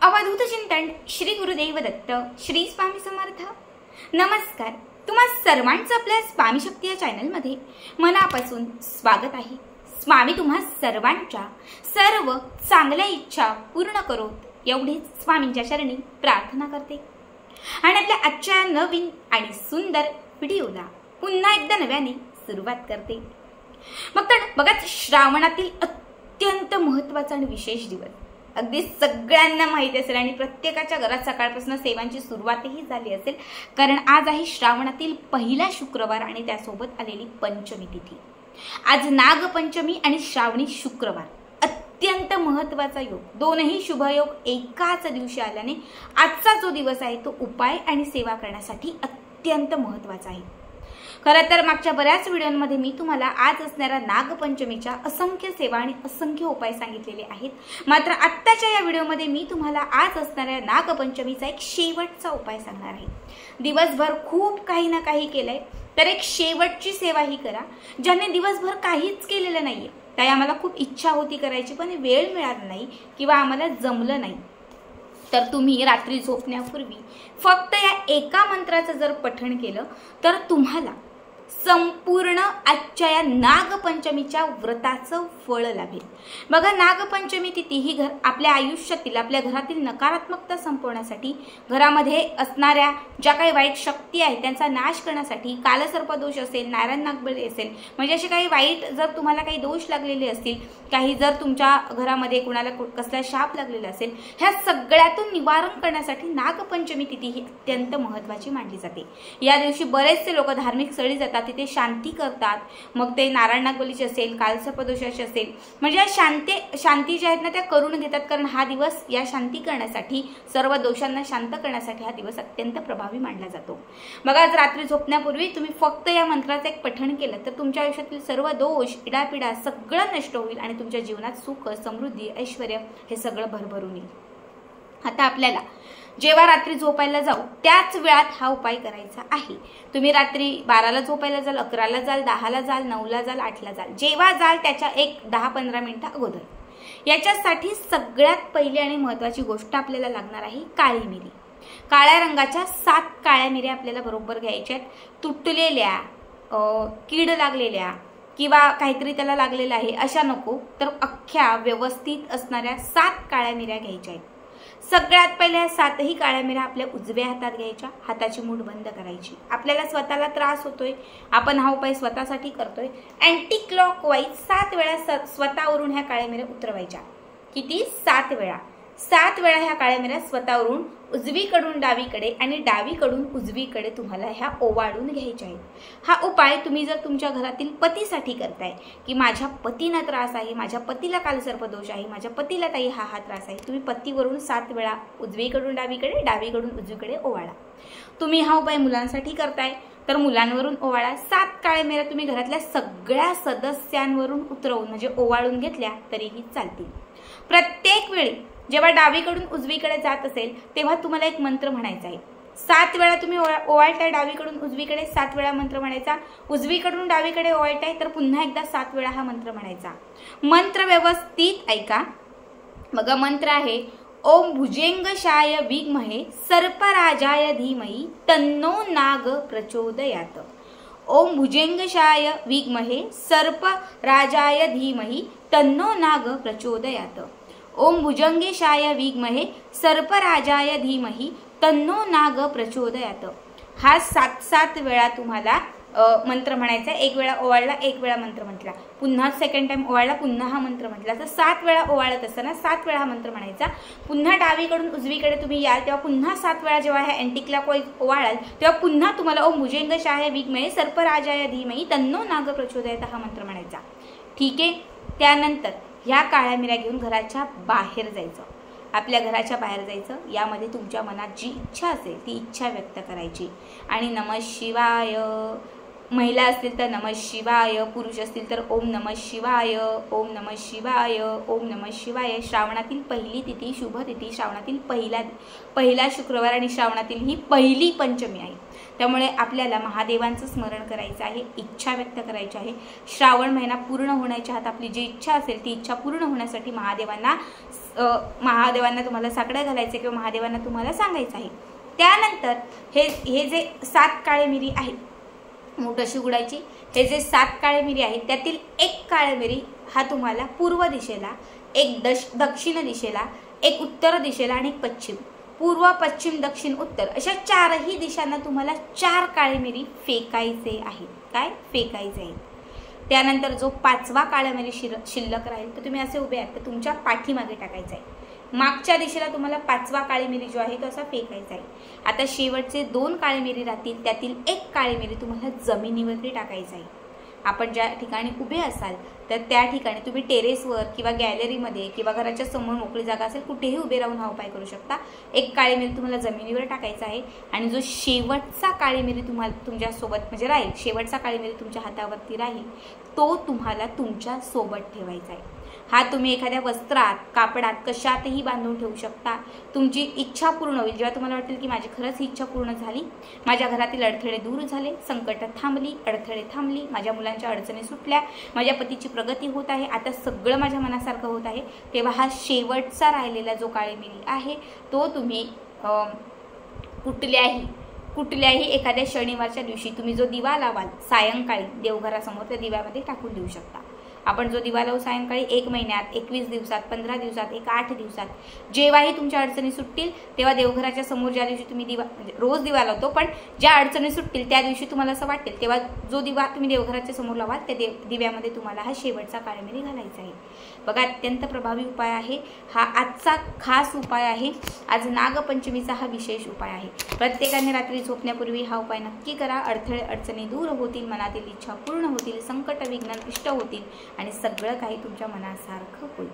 अवधूत चिंतन श्री गुरुदेव दत्त श्री स्वामी समर्थ। नमस्कार, तुम्हा सर्वांचं आपल्या स्वामी शक्ती या चॅनलमध्ये मनापासून स्वागत आहे। स्वामी तुम्हा सर्वांच्या सर्व चांगल्या इच्छा पूर्ण करोत एवढीच स्वामींच्या चरणी प्रार्थना करते आणि आपल्या आजच्या नवीन आणि सुंदर व्हिडिओला पुन्हा एकदा नव्याने सुरुवात करते। मग तर बघा, श्रावणातील अत्यंत महत्त्वाचा आणि विशेष दिवस अगदी सगळ्यांना माहिती असेल आणि प्रत्येकाच्या घरात सकाळपासून सेवांची सुरुवातही झाली असेल, कारण आज आहे श्रावणातील पहिला शुक्रवार आणि त्यासोबत आलेली पंचमी तिथी। आज नागपंचमी आणि श्रावणी शुक्रवार, अत्यंत महत्त्वाचा योग, दोनही शुभयोग एकाच दिवशी आल्याने आजचा जो दिवस आहे तो उपाय आणि सेवा करण्यासाठी अत्यंत महत्त्वाचा आहे। खरं तर मागच्या बऱ्याच व्हिडिओमध्ये मी तुम्हाला आज असणाऱ्या नागपंचमीच्या असंख्य सेवा आणि असंख्य उपाय सांगितलेले आहेत, मात्र आत्ताच्या या व्हिडिओमध्ये मी तुम्हाला आज असणाऱ्या नागपंचमीचा एक शेवटचा उपाय सांगणार आहे। दिवसभर खूप काही ना काही केलंय, तर एक शेवटची सेवा ही करा। ज्याने दिवसभर काहीच केलेलं नाहीये, त्याही आम्हाला खूप इच्छा होती करायची पण वेळ मिळाला नाही किंवा आम्हाला जमलं नाही, तर तुम्ही रात्री झोपण्यापूर्वी फक्त या एका मंत्राचं जर पठण केलं तर तुम्हाला संपूर्ण आजच्या या नागपंचमीच्या व्रताचं फळ लाभेल। बघा, नागपंचमी तिथी ही आपल्या आयुष्यातील, आपल्या घरातील नकारात्मकता संपवण्यासाठी, घरामध्ये असणाऱ्या ज्या काही वाईट शक्ती आहेत त्यांचा नाश करण्यासाठी, कालसर्पदोष असेल, नारायण नागबळी असेल, म्हणजे असे काही वाईट जर तुम्हाला काही दोष लागलेले असतील, काही जर तुमच्या घरामध्ये कुणाला कसला शाप लागलेला असेल, ह्या सगळ्यातून निवारण करण्यासाठी नागपंचमी तिथी ही अत्यंत महत्त्वाची मानली जाते। या दिवशी बरेचसे लोक धार्मिक स्थळी जातात, तिथे शांती करतात, मग ते नारायण नागबलीचे असेल, कालसर्पदोषाचे असेल, म्हणजे या शांती ज्या आहेत ना त्या करून घेतात, कारण हा दिवस या शांती करण्यासाठी, सर्व दोषांना शांत करण्यासाठी हा दिवस अत्यंत प्रभावी मानला जातो। बघा, आज रात्री झोपण्यापूर्वी तुम्ही फक्त या मंत्राचं एक पठण केलं तर तुमच्या आयुष्यातील सर्व दोष, इडापिडा सगळं नष्ट होईल आणि तुमच्या जीवनात सुख, समृद्धी, ऐश्वर हे सगळं भरभरून येईल। आता आपल्याला जेव्हा रात्री झोपायला जाऊ त्याच वेळात हा उपाय करायचा आहे। तुम्ही रात्री 12ला झोपायला जाल, 11ला जाल, 10ला जाल, 9ला जाल, 8ला जाल, जेव्हा जाल त्याच्या एक 10-15 मिनिटं अगोदर। याच्यासाठी सगळ्यात पहिली आणि महत्त्वाची गोष्ट आपल्याला लागणार आहे काळी मिरी। काळ्या रंगाच्या 7 काळ्या मिऱ्या आपल्याला बरोबर घ्यायच्या आहेत। तुटलेल्या, कीड लागलेल्या किंवा काहीतरी त्याला लागलेलं आहे अशा नको, तर अख्ख्या व्यवस्थित असणाऱ्या 7 काळ्या मिऱ्या घ्यायच्या आहेत। सगळ्यात पहिल्या 7ही काळ्या मिऱ्या आपल्या उजव्या हातात घ्यायच्या, हाताची मूठ बंद करायची। आपल्याला स्वतःला त्रास होतोय, आपण हा उपाय स्वतःसाठी करतोय, अँटी क्लॉकवाईज 7 वेळा स्वतःवरून ह्या काळ्या मिऱ्या उतरवायच्या। किती? 7 वेळा। 7 वेळा ह्या काळ्या मिऱ्या स्वतःवरून उजवीकडून डावीकडे आणि डावीकडून उजवीकडे तुम्हाला ह्या ओवाळून घ्यायच्या आहेत। हा उपाय तुम्ही जर तुमच्या घरातील पतीसाठी करताय की माझ्या पतीला त्रास आहे, माझ्या पतीला कालसर्पदोष आहे, माझ्या पतीला ताई हा त्रास आहे, तुम्ही पतीवरून 7 वेळा उजवीकडून डावीकडे, डावीकडून उजवीकडे ओवाळा। तुम्ही हा उपाय मुलांसाठी करताय तर मुलांवरून ओवाळा। 7 काळ्या मिऱ्या तुम्ही घरातल्या सगळ्या सदस्यांवरून उतरवून म्हणजे ओवाळून घेतल्या तरीही चालतील। प्रत्येक वेळी जेव्हा डावीकडून उजवीकडे जात असेल तेव्हा तुम्हाला एक मंत्र म्हणायचा आहे। 7 वेळा तुम्ही ओवाळताय डावीकडून उजवीकडे, 7 वेळा मंत्र म्हणायचा। उजवीकडून डावीकडे ओवाळताय तर पुन्हा एकदा 7 वेळा हा मंत्र म्हणायचा। मंत्र व्यवस्थित ऐका। बघा, मंत्र आहे ओम भुजंगशाय विद्महे सर्पराजाय धीमहि तन्नो नाग प्रचोदयात्। ओम भुजंगशाय विद्महे सर्पराजाय धीमहि तन्नो नाग प्रचोदयात्। ओम भुजंगेशाय विद्महे सर्पराजाय धीमहि तन्नो नाग प्रचोदयात्। हा 7 वेळा तुम्हाला मंत्र म्हणायचा। एक वेळा ओवाळला, एक वेळा मंत्र म्हटला, पुन्हा सेकंड टाइम ओवाळला, पुन्हा हा मंत्र म्हटला, तर 7 वेळा ओवाळत असताना 7 वेळा हा मंत्र म्हणायचा। पुन्हा डावीकडून उजवीकडे तुम्ही याल तेव्हा पुन्हा 7 वेळा जेव्हा ह्या अँटी क्लॉकवाईज ओवाळाल तेव्हा पुन्हा तुम्हाला ओम भुजंगशाय विद्महे सर्पराजाय धीमहि तन्नो नाग प्रचोदयात् हा मंत्र म्हणायचा। ठीक आहे। त्यानंतर ह्या काळ्या मिऱ्या घेऊन घराच्या बाहेर जायचं, आपल्या घराच्या बाहेर जायचं। यामध्ये तुमच्या मनात जी इच्छा असेल ती इच्छा व्यक्त करायची आणि नमः शिवाय, महिला असतील तर नमः शिवाय, पुरुष असतील तर ओम नमः शिवाय, ओम नमः शिवाय, ओम नमः शिवाय। श्रावणातील पहिली तिथी, शुभ तिथी, श्रावणातील पहिला शुक्रवार आणि श्रावणातील ही पहिली पंचमी आहे, त्यामुळे आपल्याला महादेवांचं स्मरण करायचं आहे, इच्छा व्यक्त करायची आहे। श्रावण महिना पूर्ण होण्याच्या आत आपली जी इच्छा असेल ती इच्छा पूर्ण होण्यासाठी महादेवांना महादेवांना तुम्हाला साकडं घालायचं किंवा महादेवांना तुम्हाला सांगायचं आहे। त्यानंतर हे जे 7 काळे मिरी आहेत मूठ अशी उघडायची। हे जे 7 काळे मिरी आहेत त्यातील एक काळे मिरी हा तुम्हाला पूर्व दिशेला, एक दक्षिण दिशेला, एक उत्तर दिशेला आणि एक पश्चिम, पूर्व पश्चिम दक्षिण उत्तर अशा 4ही दिशांना तुम्हाला 4 काळे मिरी फेकायचे आहेत। काय फेकायचे आहेत। त्यानंतर जो 5वा काळा मिरी शिल्लक राहील तर तुम्ही असे उभे आहात तर तुमच्या पाठीमागे टाकायचा आहे। मागच्या दिशेला तुम्हाला 5वा काळी मिरी जो आहे तो असा फेकायचा आहे। आता शेवटचे 2 काळे मिरी राहतील त्यातील एक काळी मिरी तुम्हाला जमिनीवरती टाकायचा आहे। आपण ज्या ठिकाणी उभे असाल तर त्या ठिकाणी तुम्ही टेरेसवर किंवा गॅलरीमध्ये किंवा घराच्या समोर मोकळी जागा असेल कुठेही उभे राहून हा उपाय करू शकता। एक काळी मिरी तुम्हाला जमिनीवर टाकायचा आहे आणि जो शेवटचा काळी मिरी तुम्हाला तुमच्यासोबत म्हणजे राहील, शेवटचा काळी मिरी तुमच्या हातावरती राहील तो तुम्हाला तुमच्या सोबत ठेवायचा आहे। हा तुम्ही एखाद्या वस्त्रात, कापडात कशातही बांधून ठेवू शकता। तुमची इच्छा पूर्ण होईल जेव्हा तुम्हाला वाटेल की माझी खरंच ही इच्छा पूर्ण झाली, माझ्या घरातील अडथळे दूर झाले, संकट थांबली, अडथळे थांबली, माझ्या मुलांच्या अडचणी सुटल्या, माझ्या पतीची प्रगती होत आहे, आता सगळं माझ्या मनासारखं होत आहे, तेव्हा हा शेवटचा राहिलेला जो काळी मिरी आहे तो तुम्ही कुठल्याही एखाद्या शनिवारच्या दिवशी तुम्ही जो दिवा लावाल सायंकाळी देवघरासमोर त्या दिव्यामध्ये टाकून देऊ शकता। आपण जो दिवा लावू सायंकाळी 1 महिन्यात, 21 दिवसात, 15 दिवसात, 8 दिवसात जेव्हाही तुमच्या अडचणी सुटतील तेव्हा देवघराच्या समोर ज्या दिवशी तुम्ही दिवा म्हणजे रोज दिवा लावतो पण ज्या अडचणी सुटतील त्या दिवशी तुम्हाला असं वाटेल तेव्हा जो दिवा तुम्ही देवघराच्या समोर लावाल त्या दिव्यामध्ये तुम्हाला हा शेवटचा काळी मिरी घालायचा आहे। बघा अत्यंत प्रभावी उपाय आहे हा, आजचा खास उपाय आहे। आज नागपंचमीचा हा विशेष उपाय आहे। प्रत्येकाने रात्री झोपण्यापूर्वी हा उपाय नक्की करा। अडथळे अडचणी दूर होतील, मनातील इच्छा पूर्ण होतील, संकट विघ्न इष्ट होतील आणि सगळं काही तुमच्या मनासारखं होईल।